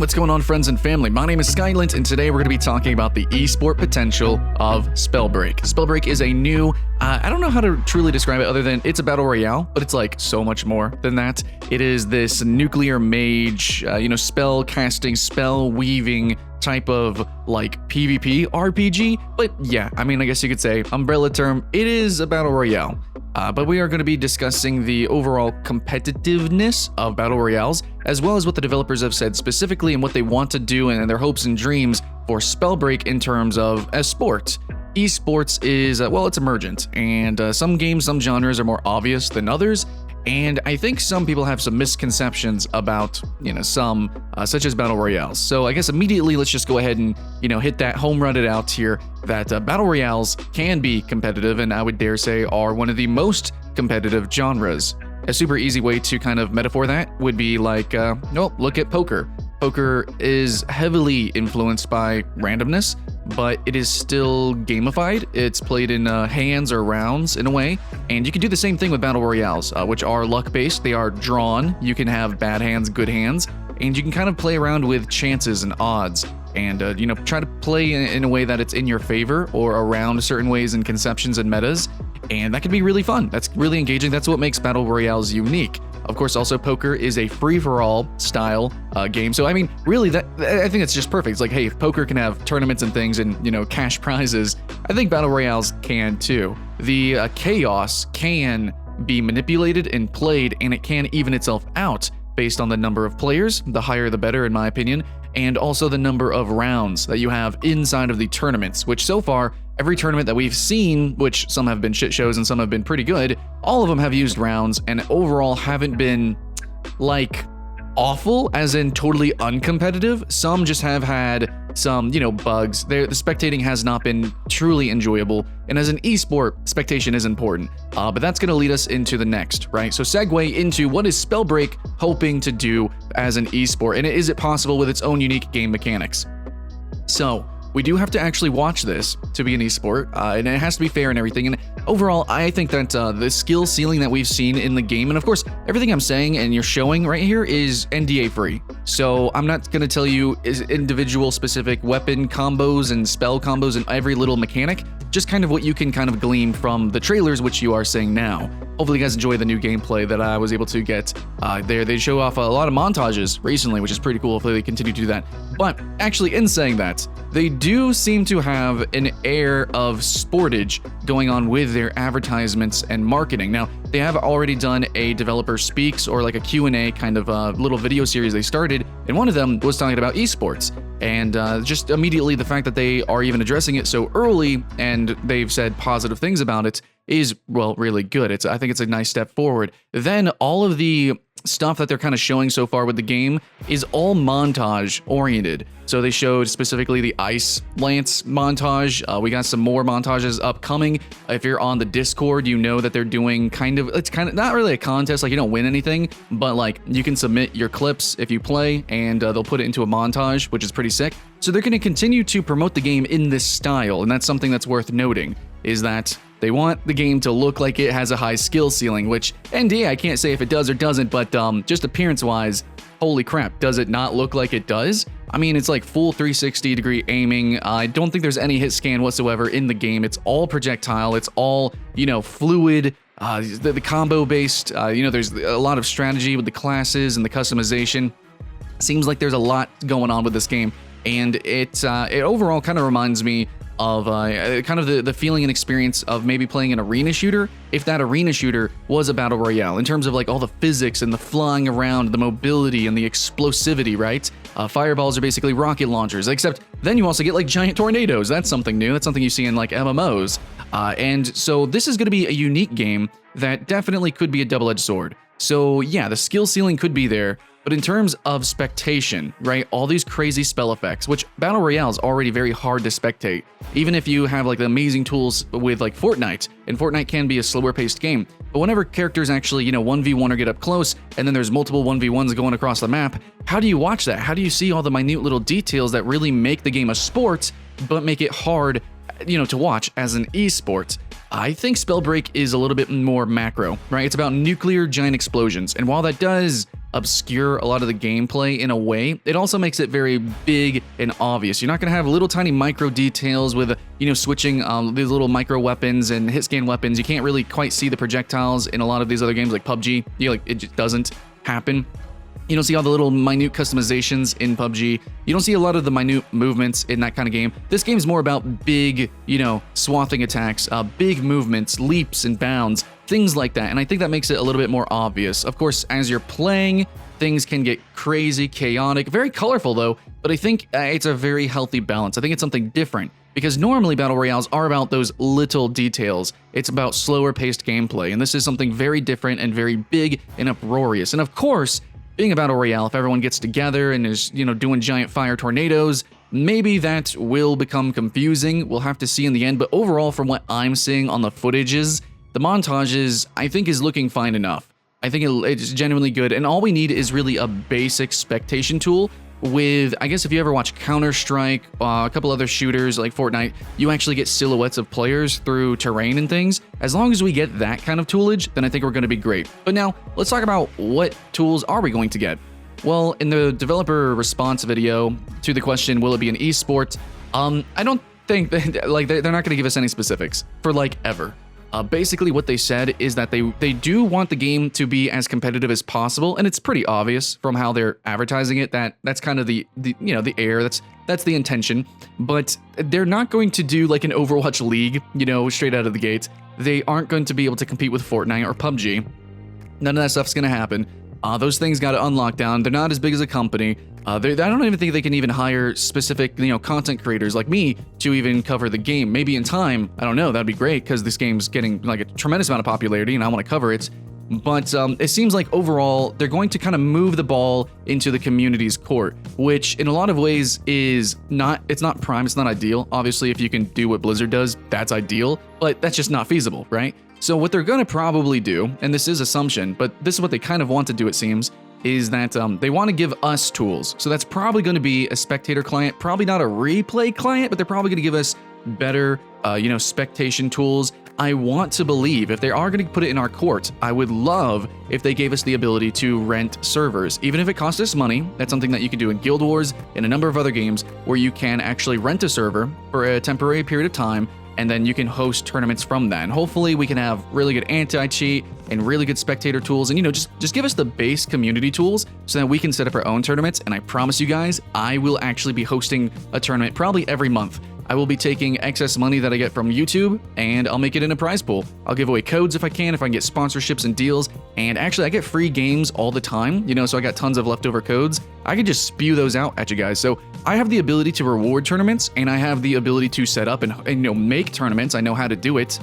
What's going on, friends and family? My name is Skylint, and today we're going to be talking about the eSport potential of SpellBreak. SpellBreak is a new, I don't know how to truly describe it other than it's a Battle Royale, but it's like so much more than that. It is this nuclear mage, spell casting, spell weaving type of like PvP RPG. But yeah, I mean, I guess you could say umbrella term, it is a Battle Royale. But we are going to be discussing the overall competitiveness of Battle Royales, as well as what the developers have said specifically and what they want to do and their hopes and dreams for SpellBreak in terms of a sport. Esports is, it's emergent, and some games, some genres are more obvious than others, and I think some people have some misconceptions about, some, such as Battle Royales. So I guess immediately let's just go ahead and, hit that home run it out here that Battle Royales can be competitive, and I would dare say are one of the most competitive genres. A super easy way to kind of metaphor that would be like, look at poker. Poker is heavily influenced by randomness, but it is still gamified. It's played in hands or rounds in a way, and you can do the same thing with Battle Royales, which are luck-based. They are drawn. You can have bad hands, good hands, and you can kind of play around with chances and odds, and try to play in a way that it's in your favor or around certain ways and conceptions and metas, and that can be really fun. That's really engaging. That's what makes Battle Royales unique. Of course, also poker is a free-for-all style game. So, I mean, really, I think it's just perfect. It's like, hey, if poker can have tournaments and things and, cash prizes, I think Battle Royales can too. The chaos can be manipulated and played, and it can even itself out based on the number of players. The higher, the better, in my opinion. And also the number of rounds that you have inside of the tournaments, which so far, every tournament that we've seen, which some have been shit shows and some have been pretty good, all of them have used rounds and overall haven't been, like, awful, as in totally uncompetitive. Some just have had some, bugs. The spectating has not been truly enjoyable, and as an esport, spectation is important. But that's going to lead us into the next, right? So segue into what is SpellBreak hoping to do as an esport, and is it possible with its own unique game mechanics? So, we do have to actually watch this to be an esport, and it has to be fair and everything. And overall, I think that the skill ceiling that we've seen in the game, and of course, everything I'm saying and you're showing right here is NDA free. So I'm not going to tell you individual specific weapon combos and spell combos and every little mechanic, just kind of what you can kind of glean from the trailers, which you are seeing now. Hopefully you guys enjoy the new gameplay that I was able to get there. They show off a lot of montages recently, which is pretty cool. Hopefully they continue to do that. But actually, in saying that, they do seem to have an air of sportage going on with their advertisements and marketing. Now, they have already done a developer speaks or like a Q&A kind of little video series they started, and one of them was talking about esports. And just immediately the fact that they are even addressing it so early and they've said positive things about it is, well, really good. I think it's a nice step forward. Then all of the stuff that they're kind of showing so far with the game is all montage oriented. So they showed specifically the Ice Lance montage. We got some more montages upcoming. If you're on the Discord, you know that they're doing it's kind of not really a contest, like you don't win anything, but like you can submit your clips if you play, and they'll put it into a montage, which is pretty sick. So they're going to continue to promote the game in this style, and that's something that's worth noting, is that they want the game to look like it has a high skill ceiling, which NDA, I can't say if it does or doesn't, but just appearance-wise, holy crap, does it not look like it does? I mean, it's like full 360-degree aiming. I don't think there's any hit scan whatsoever in the game. It's all projectile. It's all, fluid. The combo-based, there's a lot of strategy with the classes and the customization. Seems like there's a lot going on with this game, and it overall kind of reminds me of kind of the feeling and experience of maybe playing an arena shooter, if that arena shooter was a Battle Royale, in terms of like all the physics and the flying around, the mobility and the explosivity, right? Fireballs are basically rocket launchers, except then you also get like giant tornadoes. That's something new. That's something you see in like MMOs. And so this is going to be a unique game that definitely could be a double-edged sword. So yeah, the skill ceiling could be there, but in terms of spectation, right, all these crazy spell effects, which Battle Royale is already very hard to spectate, even if you have like the amazing tools with like Fortnite, and Fortnite can be a slower paced game, but whenever characters actually, 1v1 or get up close, and then there's multiple 1v1s going across the map, how do you watch that? How do you see all the minute little details that really make the game a sport, but make it hard, to watch as an esport? I think SpellBreak is a little bit more macro, right? It's about nuclear giant explosions, and while that does obscure a lot of the gameplay in a way, it also makes it very big and obvious. You're not going to have little tiny micro details with, switching these little micro weapons and hit scan weapons. You can't really quite see the projectiles in a lot of these other games like PUBG. It just doesn't happen. You don't see all the little minute customizations in PUBG. You don't see a lot of the minute movements in that kind of game. This game is more about big, swathing attacks, big movements, leaps and bounds, things like that. And I think that makes it a little bit more obvious. Of course, as you're playing, things can get crazy, chaotic, very colorful though, but I think it's a very healthy balance. I think it's something different because normally Battle Royales are about those little details. It's about slower paced gameplay. And this is something very different and very big and uproarious. And of course, being a Battle Royale, if everyone gets together and is, doing giant fire tornadoes, maybe that will become confusing. We'll have to see in the end. But overall, from what I'm seeing on the footages, the montages, I think is looking fine enough. I think it's genuinely good. And all we need is really a basic spectation tool with, I guess if you ever watch Counter-Strike, a couple other shooters like Fortnite, you actually get silhouettes of players through terrain and things. As long as we get that kind of toolage, then I think we're going to be great. But now, let's talk about what tools are we going to get? Well, in the developer response video to the question, will it be an eSport? I don't think that, they're not going to give us any specifics for ever. Basically, what they said is that they do want the game to be as competitive as possible, and it's pretty obvious from how they're advertising it that that's kind of the air, that's the intention. But they're not going to do like an Overwatch League, straight out of the gate. They aren't going to be able to compete with Fortnite or PUBG. None of that stuff's going to happen. Those things got to unlock down. They're not as big as a company. I don't even think they can even hire specific, content creators like me to even cover the game. Maybe in time, I don't know, that'd be great because this game's getting a tremendous amount of popularity and I want to cover it. But it seems like overall, they're going to kind of move the ball into the community's court, which in a lot of ways it's not prime, it's not ideal. Obviously, if you can do what Blizzard does, that's ideal, but that's just not feasible, right? So what they're going to probably do, and this is assumption, but this is what they kind of want to do, it seems, is that they want to give us tools. So that's probably going to be a spectator client, probably not a replay client, but they're probably going to give us better, spectation tools. I want to believe if they are going to put it in our court, I would love if they gave us the ability to rent servers. Even if it costs us money, that's something that you can do in Guild Wars and a number of other games where you can actually rent a server for a temporary period of time, and then you can host tournaments from that. And hopefully we can have really good anti-cheat and really good spectator tools, and just give us the base community tools so that we can set up our own tournaments. And I promise you guys, I will actually be hosting a tournament probably every month. I will be taking excess money that I get from YouTube and I'll make it in a prize pool. I'll give away codes if I can get sponsorships and deals. And actually I get free games all the time, so I got tons of leftover codes. I can just spew those out at you guys. So I have the ability to reward tournaments and I have the ability to set up and make tournaments. I know how to do it.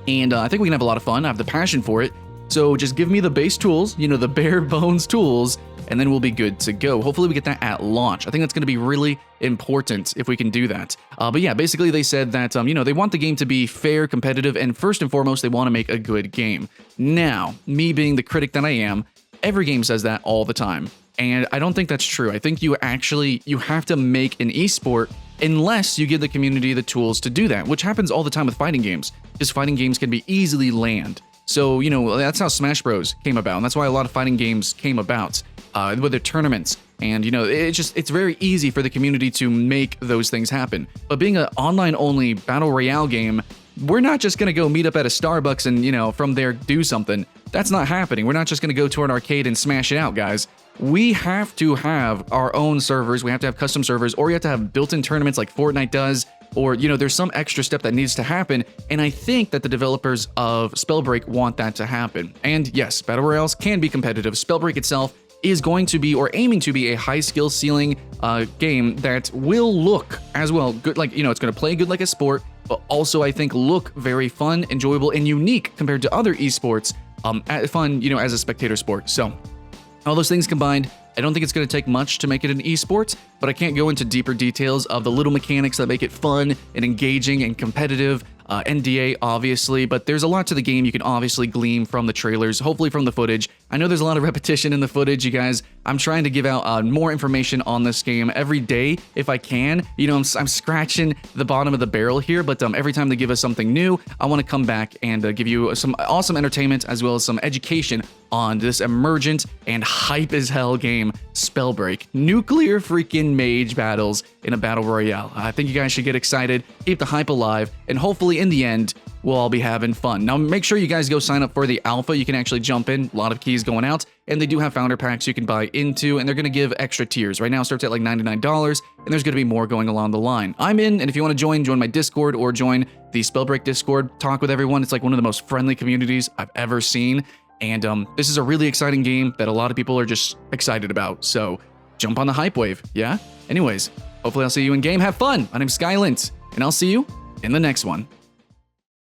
And I think we can have a lot of fun. I have the passion for it. So just give me the base tools, the bare bones tools, and then we'll be good to go. Hopefully we get that at launch. I think that's going to be really important if we can do that. But yeah, basically they said that, they want the game to be fair, competitive, and first and foremost, they want to make a good game. Now, me being the critic that I am, every game says that all the time. And I don't think that's true. I think you have to make an esport unless you give the community the tools to do that, which happens all the time with fighting games, because fighting games can be easily land. So, that's how Smash Bros. Came about, and that's why a lot of fighting games came about, with their tournaments. And, it's very easy for the community to make those things happen. But being an online-only Battle Royale game, we're not just going to go meet up at a Starbucks and, from there do something. That's not happening. We're not just going to go to an arcade and smash it out, guys. We have to have our own servers. We have to have custom servers, or you have to have built-in tournaments like Fortnite does, or, there's some extra step that needs to happen. And I think that the developers of SpellBreak want that to happen. And yes, Battle Royales can be competitive. SpellBreak itself is going to be, or aiming to be, a high skill ceiling game that will look as well good, it's going to play good like a sport, but also I think look very fun, enjoyable, and unique compared to other esports, fun, as a spectator sport. So all those things combined, I don't think it's going to take much to make it an esport, but I can't go into deeper details of the little mechanics that make it fun and engaging and competitive. NDA, obviously, but there's a lot to the game you can obviously glean from the trailers, hopefully from the footage. I know there's a lot of repetition in the footage, you guys. I'm trying to give out more information on this game every day if I can. You know, I'm scratching the bottom of the barrel here, but every time they give us something new, I want to come back and give you some awesome entertainment as well as some education on this emergent and hype as hell game, SpellBreak. Nuclear freaking mage battles in a battle royale. I think you guys should get excited, keep the hype alive, and hopefully in the end, we'll all be having fun. Now, make sure you guys go sign up for the alpha. You can actually jump in, a lot of keys going out, and they do have founder packs you can buy into, and they're going to give extra tiers. Right now, it starts at like $99, and there's going to be more going along the line. I'm in, and if you want to join my Discord or join the SpellBreak Discord, talk with everyone. It's like one of the most friendly communities I've ever seen. And this is a really exciting game that a lot of people are just excited about. So jump on the hype wave, yeah? Anyways, hopefully I'll see you in game. Have fun. My name's Skylint, and I'll see you in the next one.